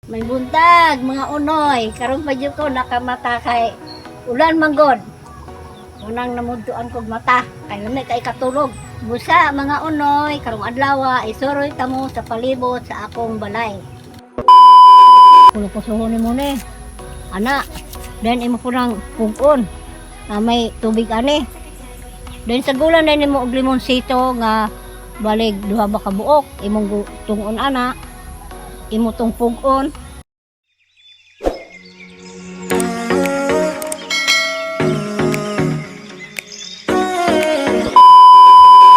May buntag, mga unoy. Karong pa dyan ko nakamata kay ulan manggod. Unang namudtuan kog mata. Kay lamay kay katulog. Busa, mga unoy. Karong adlaw, isuroy tamo sa palibot sa akong balay. Pulo-pusuhon ni mo ni. Ana, then imo po ng pugon. Na may tubig ani. Then sa gulan na nimo og limonsito nga balig duha ba ka buok. Imong tungon ana. Imo tong pugon.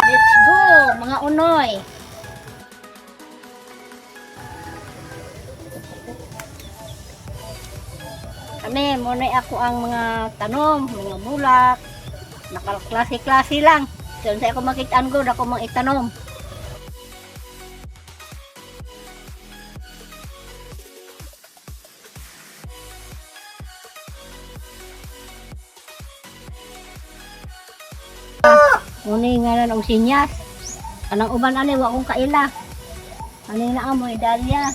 Let's go, mga unoy. Kami, muna ako ang mga tanom, mga bulak. Nakaklase-klase lang. So, sa ako makitaan ko, ako mga itanom. Muni nga lang og sinyas. Anang uban ani wa akong kaila. Ani na amoy dalya.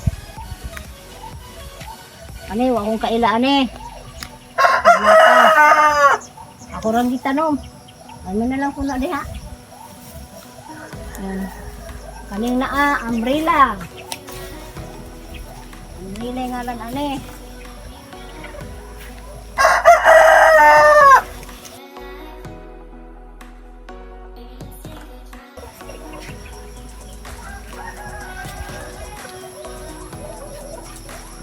Ani wa akong kaila ani. Ako ron gitanom. Ano na lang kuno diha. Kaning naa umbrella. Umbrella nga lang ani.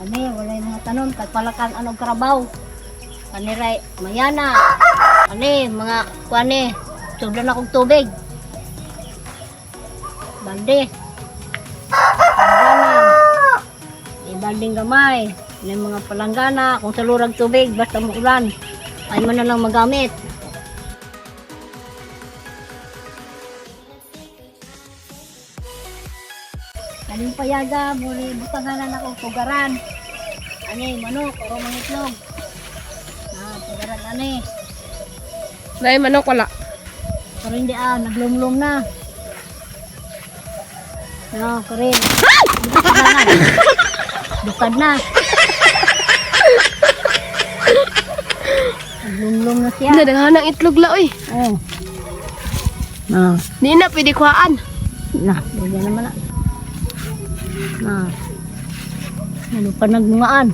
Ani, wala yung mga tanom, tagpalakan anong karabaw. Ani, ray, mayana. Ani, mga kuane, sugdan akong tubig. Balde. Palanggana. Ibalding gamay. Ani, mga palanggana, kung sa lurag tubig, basta muulan. Ay mo na lang magamit. Kaling payaga, muli butanganan ako, pugaran. Ani, manok, o mangitlog. Pugaran ani. Dahil manok wala. Pero hindi naglumlum na. Karin. Bukad na. Naglumlum na siya. Nadaghan ng itlog la, oy. Oh. Di na, pwede kuhaan. Bigyan naman na. Ano pa nagmungaan?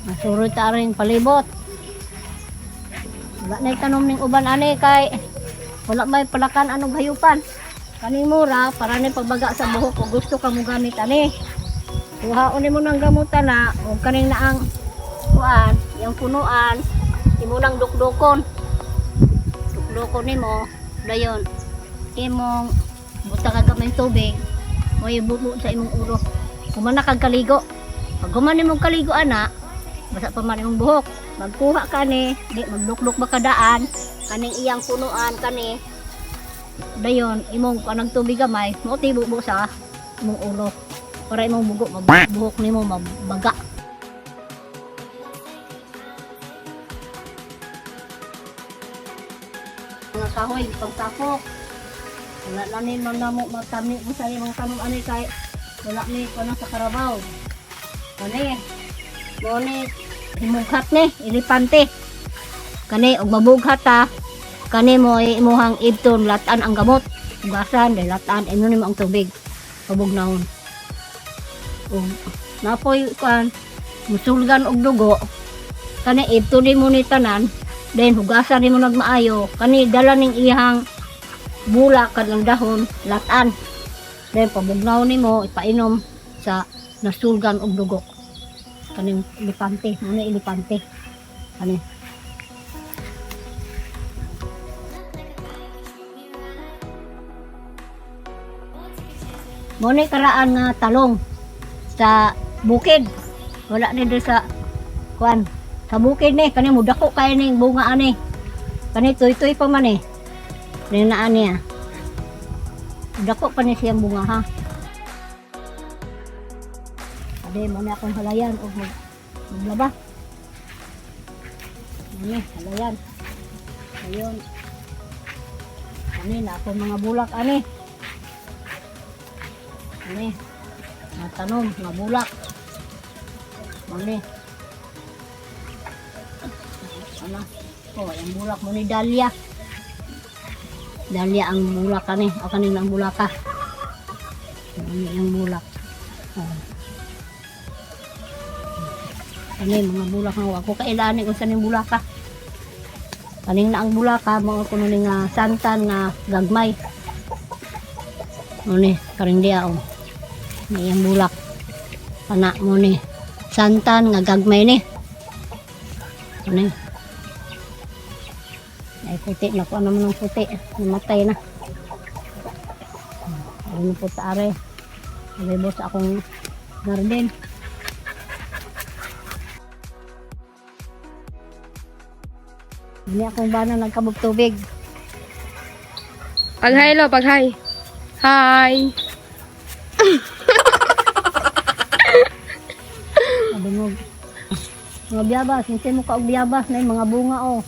Masuroy ta rin palibot. Wala na itanom ning uban ani kay wala may palakan anong hayupan. Kani mura para ni pagbaga sa buhok kung gusto ka mo gamit ani. Kuhaon nimo nang gamutan na o kaning naang kuan, yung punuan, imo nang dukdukon. Dukdukon nimo dayon imong butang ka may tubig. Mo ibubo sa imong ulo. Kumana kag kaligo. Pag kumana imong kaligo ana, basa pa man imong buhok. Magkuha ka ni, di magduklok ba kadaan, kaning iyang punuan kani. Dayon imong kanang tubig gamay, mo tibubo sa imong ulo. Para imong buhok nimo mabaga. Mga kahoy pagtapok. Wala na ni namo matami mo sa imong tanom ani kay wala ni kuno sa karabaw. Kani mo ni himughat ni ilipante. Kani og mabughat ta. Kani mo imuhang ibton latan ang gamot. Ugasan dai latan imo nimo ang tubig. Pabugnahon. Napoy kan musulgan og dugo. Kani ibton mo ni tanan. Then hugasan nimo nagmaayo. Kani dala ning ihang bulak kadang dahon, latan. Then pabugnaw nimo ipainom sa nasulgan og dugo. Kaning ilipante, muna ilipante. Kani. Muna karaan nga talong sa bukid. Wala ni doon sa kuan. Sa bukid ni kani mudako kay ning bunga ani. Kani tuy-tuy pa man eh. Rinaan niya. Dako pa niya siyang bunga ha. Ade, muna akong halayan o maglaba. Ano, halayan. Ayun. Ani, na akong mga bulak ani. Ani. tanom nga bulak. Mali. Ano? Oh, yung bulak mo ni Dahlia. Dahlia ang bulak kani, o kaning ang bulaka. Ano yung bulak? Oh. Ano yung mga bulak nga ako kailani kung saan yung bulaka. Kaning na ang bulaka, mga kuno ni nga santan nga gagmay. Ano ni, karing dia o. May yung bulak. Anak mo ni, santan nga gagmay ni. Ano ay puti na po naman ng puti. Namatay na. Ano po sa are. Nalibos sa akong garden. Hindi akong bana nagkabog tubig. Pag-hi lo, pag-hi. Hi. Nabungog. Mga biyabas. Hindi mo ka og biyabas na yung mga bunga o.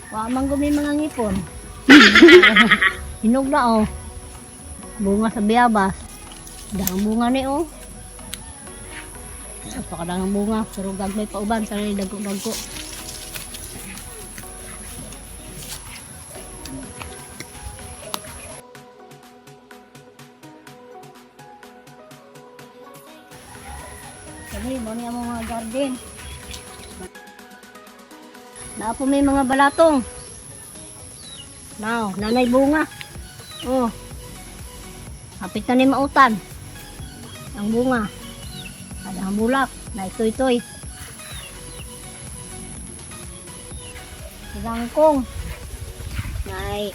Wamang gumi mga ngipon. Hinog na o. Bunga sa biyabas. Daang bunga ni o. Napakadaang bunga. Pero gagmay pa uban. Sana yung dagko-dagko. Sabi mo niya mga garden. Naapo may mga balatong. Now, nanay bunga. Oh. Hapit na ni mautan. Ang bunga. Ada ang bulak. Na itoy-toy. Gangkong. Nay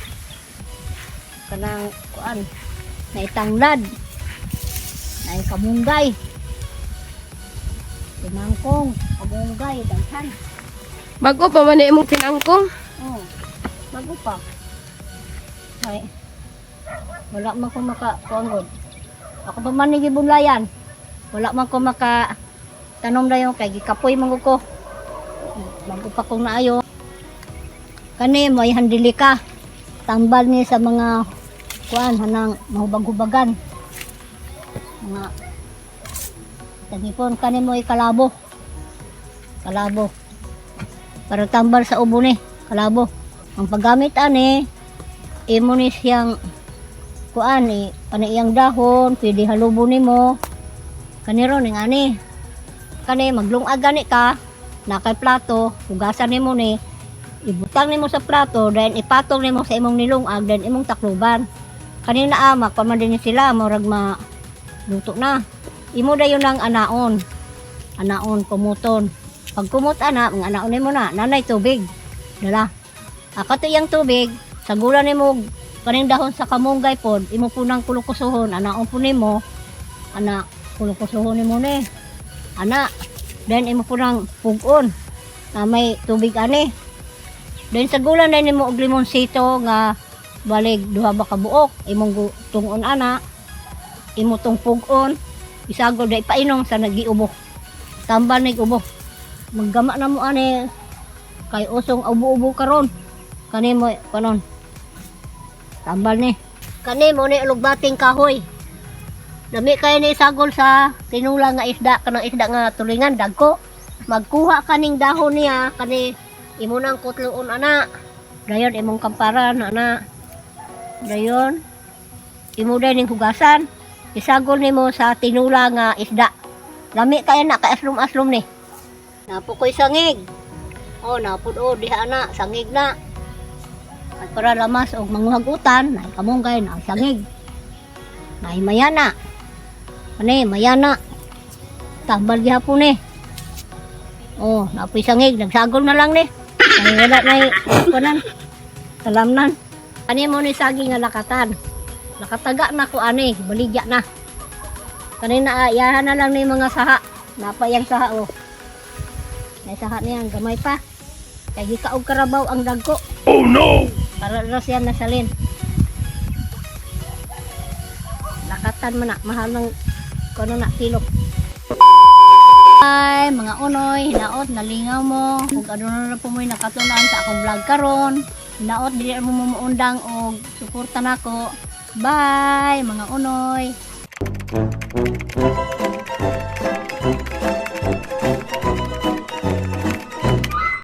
kanang kuan. Nay tanglad. Nay kamunggay. Tinangkong, kamunggay, daghan. Bago pa man imong tinangkong. Oh, bago pa. Ay, wala man ko makakuangod. Ako pa man ni gibunlayan. Wala man ko maka tanom dayon kay gikapoy man ko. Bago pa kong naayo. Kani mo handili ka. Tambal ni sa mga kuan hanang mahubag-hubagan. Mga tagipon kani mo ikalabo. Kalabo. Para tambal sa ubo ni, kalabo. Ang paggamit ani, imo ni siyang kuan ni iyang dahon, pwede halubo nimo. Kaniro ning ani. Kani maglungag gani ka, nakay plato, hugasan nimo ni, ibutang nimo sa plato, then ipatong nimo sa imong nilungag, then imong takluban. Kanina ama, man din sila, murag luto na. Imo dayon ang anaon. Anaon, kumuton. Pag kumot ana, ang anaon nimo na, nanay tubig. Dala. Akato yang tubig, sagulan nimo kaning dahon sa kamunggay pod, imo punang kulukusuhon, anaon po nimo. Ana, kulukusuhon nimo ni. Ana, then imo punang pugon. Na may tubig ani. Then sagulan na nimo og limonsito nga balig duha ba ka buok, imong tungon ana. Imo tong pugon, isagol day painom sa nagiubo. Tambal nig ubo. Maggama na mo ani kay usong ubo-ubo karon. Kani mo kanon. Tambal ni. Kani mo ni ulugbating kahoy. Dami kay ni sagol sa tinula nga isda kanang isda nga tulingan dagko. Magkuha kaning dahon niya kani imo nang kutloon ana. Dayon imong kamparan ana. Dayon imo din ning hugasan. Isagol nimo sa tinula nga isda. Lami kay na ka aslom-aslom ni. Napo ko'y sangig. Oh, napod o, diha na, sangig na. At para lamas og manguhagutan, na kamunggay na sangig. Na mayana. Ani, mayana. Tambal gihapon ni. Oh, napoy sangig, nagsagol na lang ni. Ay wala na kunan. Salamnan. Ani mo ni saging nga lakatan. Nakataga na ko ani, baligya na. Kanina ayahan na lang ni mga saha. Napayang saha oh. May saha niyan, gamay pa. Kaya gikaog karabaw ang dagko. Oh no! Para ras yan nasalin. Lakatan mo na, mahal ng kono na kilo. Ay, mga unoy, hinaot, nalingaw mo. Kung ano na po mo'y nakatunan sa akong vlog karon. Hinaot, dili mo mumuundang o suporta na ko. Bye, mga unoy.